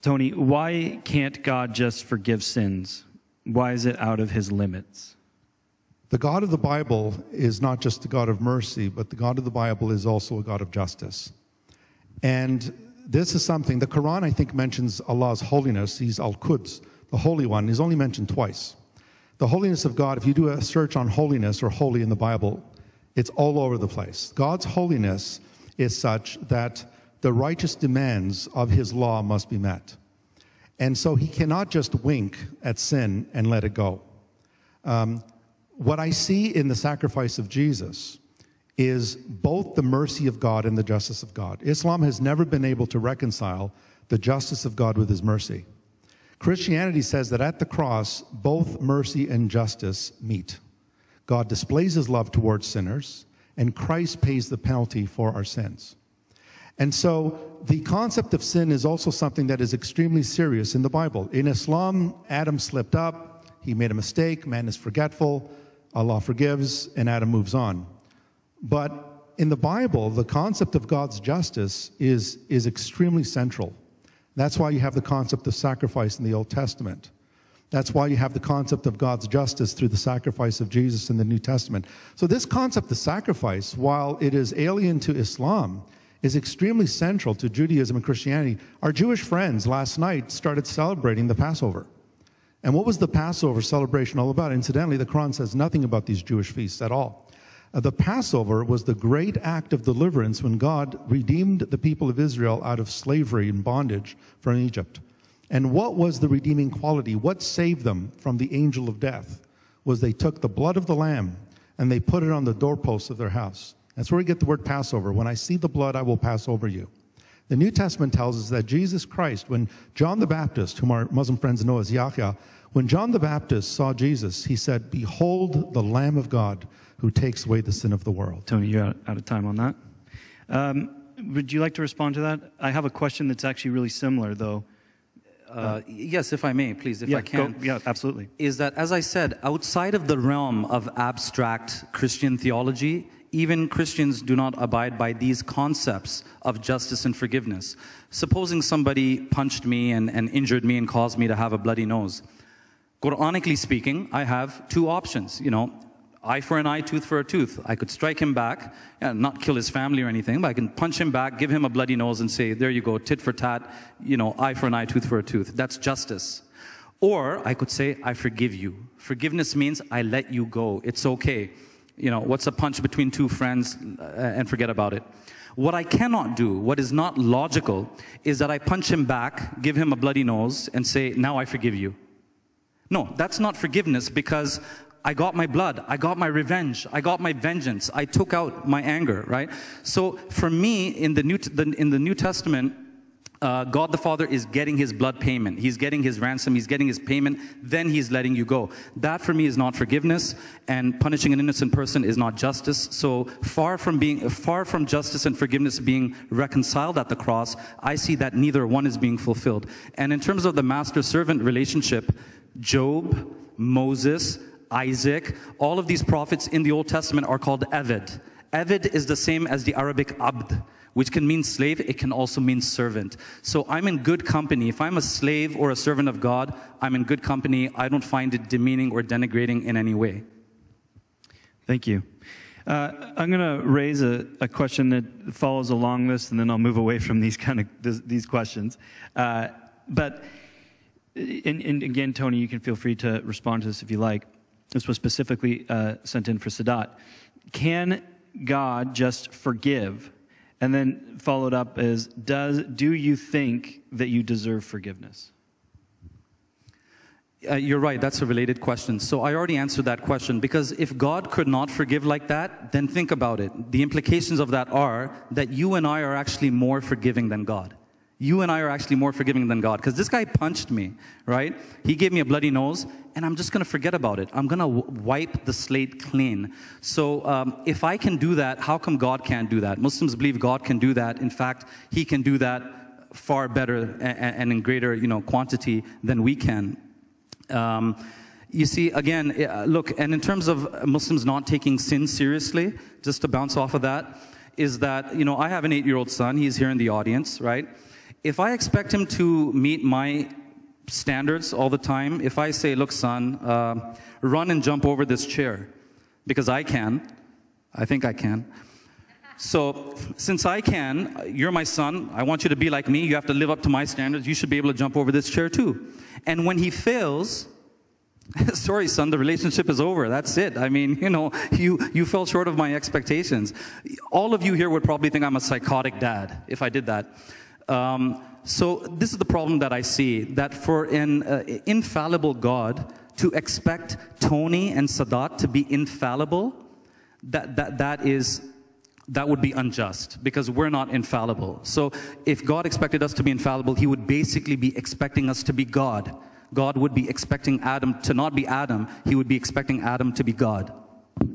Tony, why can't God just forgive sins? Why is it out of his limits? The God of the Bible is not just the God of mercy, but the God of the Bible is also a God of justice. And this is something, the Quran, I think, mentions Allah's holiness. He's Al-Quds, the Holy One. He's only mentioned twice. The holiness of God, if you do a search on holiness or holy in the Bible, it's all over the place. God's holiness is such that the righteous demands of his law must be met. And so he cannot just wink at sin and let it go. What I see in the sacrifice of Jesus is both the mercy of God and the justice of God. Islam has never been able to reconcile the justice of God with his mercy. Christianity says that at the cross, both mercy and justice meet. God displays his love towards sinners, and Christ pays the penalty for our sins. And so the concept of sin is also something that is extremely serious in the Bible. In Islam, Adam slipped up, he made a mistake, man is forgetful, Allah forgives, and Adam moves on. But in the Bible, the concept of God's justice is extremely central. That's why you have the concept of sacrifice in the Old Testament. That's why you have the concept of God's justice through the sacrifice of Jesus in the New Testament. So this concept of sacrifice, while it is alien to Islam, is extremely central to Judaism and Christianity. Our Jewish friends last night started celebrating the Passover. And what was the Passover celebration all about? Incidentally, the Quran says nothing about these Jewish feasts at all. The Passover was the great act of deliverance when God redeemed the people of Israel out of slavery and bondage from Egypt. And what was the redeeming quality? What saved them from the angel of death was they took the blood of the lamb and they put it on the doorposts of their house. That's where we get the word Passover. When I see the blood, I will pass over you. The New Testament tells us that Jesus Christ, when John the Baptist, whom our Muslim friends know as Yahya, when John the Baptist saw Jesus, he said, "Behold the Lamb of God who takes away the sin of the world." Tony, you're out of time on that. Would you like to respond to that? I have a question that's actually really similar, though. Yes, if I may, please, if I can. Yeah, absolutely. Is that, as I said, outside of the realm of abstract Christian theology, even Christians do not abide by these concepts of justice and forgiveness. Supposing somebody punched me and injured me and caused me to have a bloody nose. Quranically speaking, I have two options, you know, eye for an eye, tooth for a tooth. I could strike him back, not kill his family or anything, but I can punch him back, give him a bloody nose and say, there you go, tit for tat, you know, eye for an eye, tooth for a tooth. That's justice. Or I could say, I forgive you. Forgiveness means I let you go. It's okay. You know, what's a punch between two friends and forget about it. What I cannot do, what is not logical, is that I punch him back, give him a bloody nose, and say, now I forgive you. No, that's not forgiveness, because I got my blood, I got my revenge, I got my vengeance, I took out my anger, right? So for me, in the New Testament, God the Father is getting his blood payment. He's getting his ransom, he's getting his payment, then he's letting you go. That for me is not forgiveness, and punishing an innocent person is not justice. So far from justice and forgiveness being reconciled at the cross, I see that neither one is being fulfilled. And in terms of the master-servant relationship, Job, Moses, Isaac, all of these prophets in the Old Testament are called Eved. Eved is the same as the Arabic Abd, which can mean slave, it can also mean servant. So I'm in good company. If I'm a slave or a servant of God, I'm in good company. I don't find it demeaning or denigrating in any way. Thank you. I'm going to raise a question that follows along this, and then I'll move away from these these questions. But again, Tony, you can feel free to respond to this if you like. This was specifically sent in for Sadat. Can God just forgive? And then followed up is, do you think that you deserve forgiveness? You're right, that's a related question. So I already answered that question, because if God could not forgive like that, then think about it. The implications of that are that you and I are actually more forgiving than God. You and I are actually more forgiving than God, because this guy punched me, right? He gave me a bloody nose, and I'm just going to forget about it. I'm going to wipe the slate clean. So if I can do that, how come God can't do that? Muslims believe God can do that. In fact, he can do that far better and in greater, quantity than we can. You see, again, look, and in terms of Muslims not taking sin seriously, just to bounce off of that, is that, I have an 8-year-old son. He's here in the audience, right? if I expect him to meet my standards all the time, if I say, look, son, run and jump over this chair, because I can, I think I can. So since I can, you're my son, I want you to be like me, you have to live up to my standards, you should be able to jump over this chair too. And when he fails, sorry son, the relationship is over, that's it. I mean, you know, you fell short of my expectations. All of you here would probably think I'm a psychotic dad if I did that. So this is the problem that I see, that for an infallible God to expect Tony and Sadat to be infallible, that would be unjust, because we're not infallible. So if God expected us to be infallible, he would basically be expecting us to be God. God would be expecting Adam to not be Adam, he would be expecting Adam to be God.